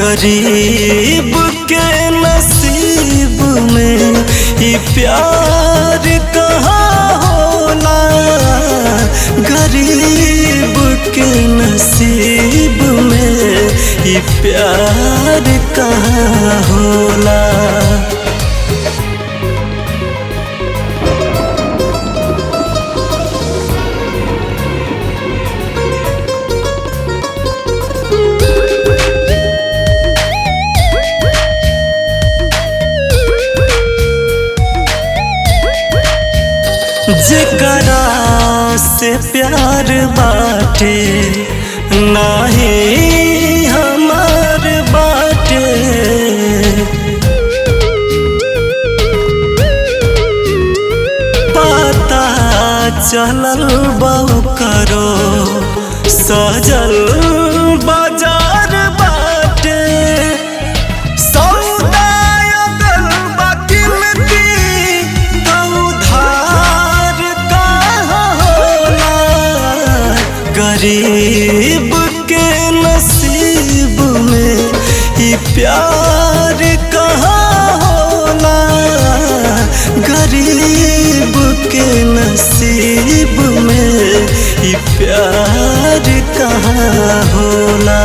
गरीब के नसीब में ये प्यार कहाँ होला। गरीब के नसीब में ये प्यार कहाँ होला। जेकरा से प्यार बाटे नाही हमार बाटे। पता चलल बहु करो सजल बाजार बाटे। गरीब के नसीब में ये प्यार कहाँ होला। गरीब के नसीब में ये प्यार कहाँ होला।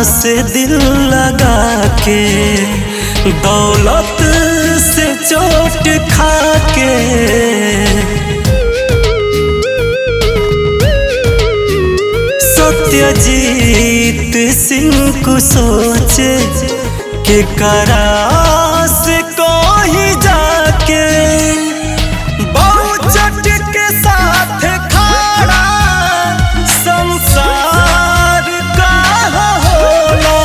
से दिल लगा के दौलत से चोट खा के। सत्यजीत सिंह को सोचे कि करास को ही जाके बहुचट के साथ खड़ा संसार का होला।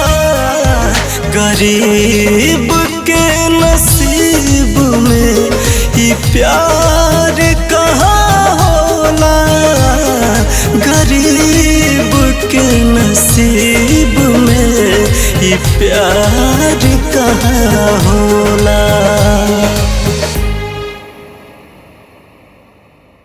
गरीब के नसीब में ये प्यार कहाँ होला। गरीब के नसीब में ये प्यार कहाँ होला।